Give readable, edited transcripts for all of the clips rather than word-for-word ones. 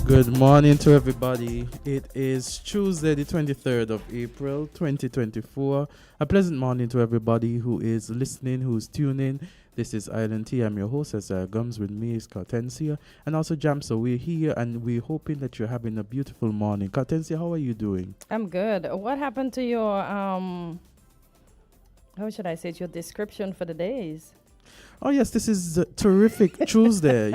Good morning to everybody. It is Tuesday, the 23rd of April, 2024. A pleasant morning to everybody who is listening, who's tuning. This is Island T. I'm your host, Azard. Gumbs with me is Kortensia and also Jam. So we're here and we're hoping that you're having a beautiful morning. Kortensia, how are you doing? I'm good. What happened to your, how should I say it, your description for the days? Oh, yes, this is terrific Tuesday,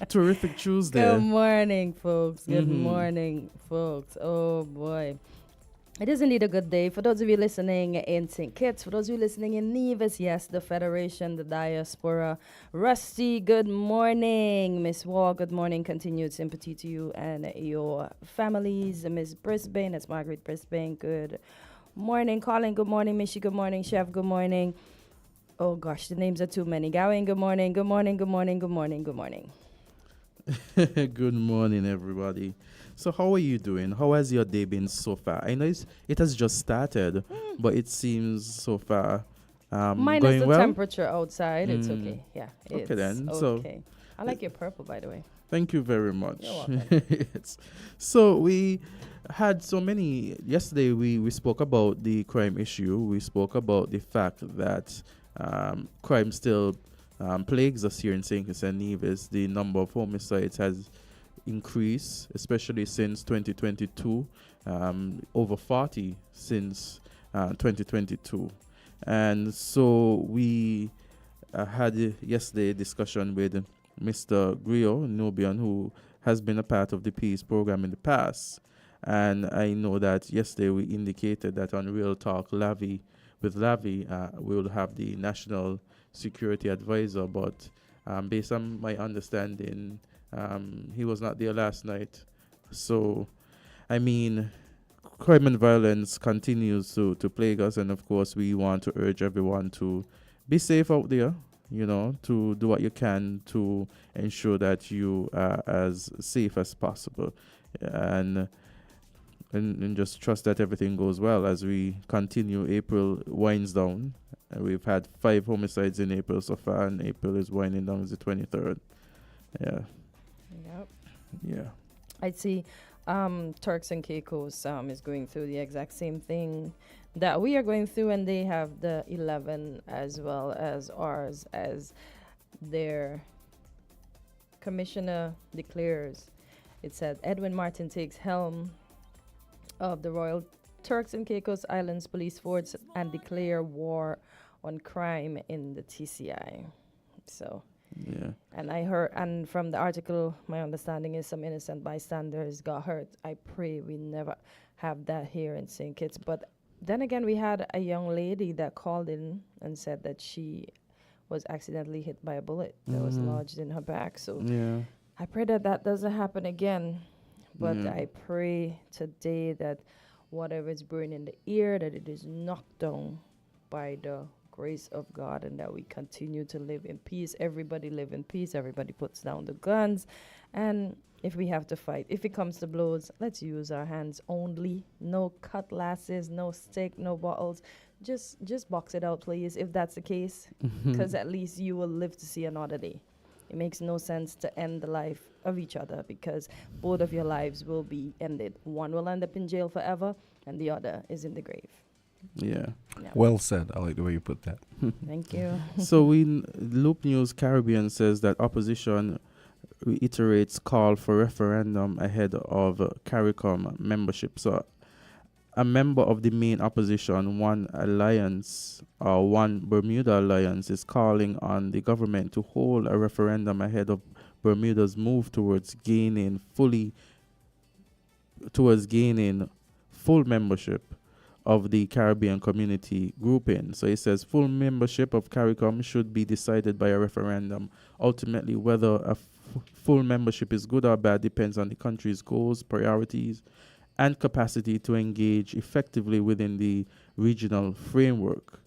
terrific Tuesday. Good morning, folks. Good morning, folks. Oh, boy. It is indeed a good day. For those of you listening in St. Kitts, for those of you listening in Nevis, yes, the Federation, the Diaspora. Rusty, good morning. Miss Wall, good morning. Continued sympathy to you and your families. Miss Brisbane, that's Margaret Brisbane, good morning. Colin, good morning. Mishi, good morning. Chef, good morning. Oh, gosh, the names are too many. Gawain, good morning. Good morning, good morning, good morning, good morning. Good morning, everybody. So how are you doing? How has your day been so far? I know it has just started, but it seems so far Minus going the well. Temperature outside, it's okay. Yeah, Okay it's then. okay. So I like your purple, by the way. thank you very much. You're welcome. Yes. So we had so many. Yesterday we spoke about the crime issue. We spoke about the fact that crime still plagues us here in St. Kitts and Nevis. The number of homicides has increased, especially since 2022, over 40 since 2022. And so we had yesterday a discussion with Mr. Griot Nubian, who has been a part of the peace program in the past. And I know that yesterday we indicated that on Real Talk Lavi, with Lavi, we will have the National Security Advisor, but based on my understanding, he was not there last night. So, I mean, crime and violence continues to plague us, and of course, we want to urge everyone to be safe out there, to do what you can to ensure that you are as safe as possible. And just trust that everything goes well as we continue. April winds down. We've had 5 homicides in April so far, and April is winding down as the 23rd. Yeah. Yep. Yeah. I see Turks and Caicos is going through the exact same thing that we are going through, and they have the 11 as well as ours, as their commissioner declares. It said Edwin Martin takes helm of the Royal Turks and Caicos Islands Police Force and declare war on crime in the TCI. So, yeah. And I heard, and from the article, my understanding is some innocent bystanders got hurt. I pray we never have that here in St. Kitts. But then again, we had a young lady that called in and said that she was accidentally hit by a bullet that was lodged in her back. So Yeah. I pray that that doesn't happen again. But I pray today that whatever is brewing in the ear, that it is knocked down by the grace of God, and that we continue to live in peace. Everybody live in peace. Everybody puts down the guns. And if we have to fight, if it comes to blows, let's use our hands only. No cutlasses, no stick, no bottles. Just box it out, please, if that's the case, because at least you will live to see another day. It makes no sense to end the life of each other, because both of your lives will be ended. One will end up in jail forever, and the other is in the grave. Yeah. Well said. I like the way you put that. Thank you. So Loop News Caribbean says that opposition reiterates call for referendum ahead of CARICOM membership. So a member of the main opposition, One Bermuda Alliance, is calling on the government to hold a referendum ahead of Bermuda's move towards gaining full membership of the Caribbean Community grouping. So it says full membership of CARICOM should be decided by a referendum. Ultimately, whether a full membership is good or bad depends on the country's goals, priorities, and capacity to engage effectively within the regional framework.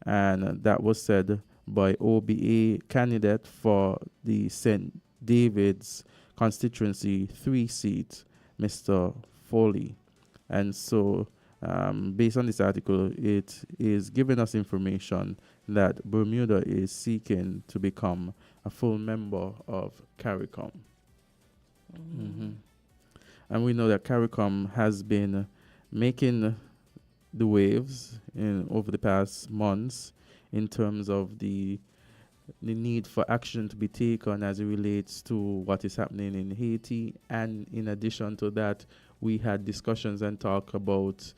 And that was said by OBA candidate for the St. David's constituency 3 seat, Mr. Foley. And so, based on this article, it is giving us information that Bermuda is seeking to become a full member of CARICOM. And we know that CARICOM has been making the waves over the past months in terms of the need for action to be taken as it relates to what is happening in Haiti. And in addition to that, we had discussions and talk about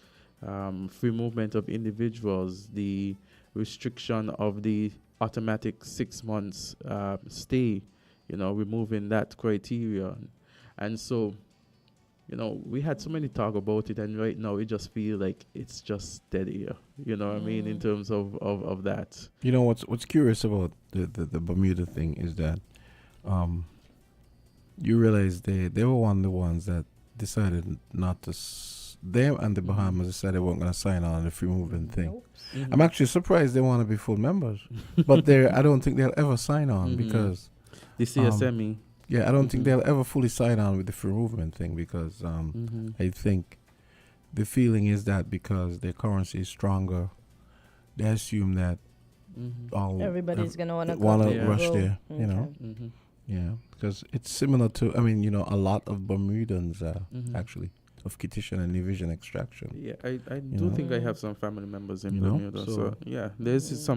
free movement of individuals, the restriction of the automatic 6 months stay, removing that criterion. And so, we had so many talk about it, and right now we just feel like it's just steady, what I mean, in terms of that. You know, what's curious about the Bermuda thing is that you realize they were one of the ones that decided not to, them and the Bahamas decided they weren't going to sign on the free movement thing. Nope. I'm actually surprised they want to be full members, but I don't think they'll ever sign on because the CSME. I don't think they'll ever fully sign on with the free movement thing because I think the feeling is that because their currency is stronger, they assume that everybody's going to want to rush there, Yeah, because it's similar to, a lot of Bermudans actually of Kittitian and New Vision extraction. Yeah, I do think I have some family members in Bermuda. So, there's some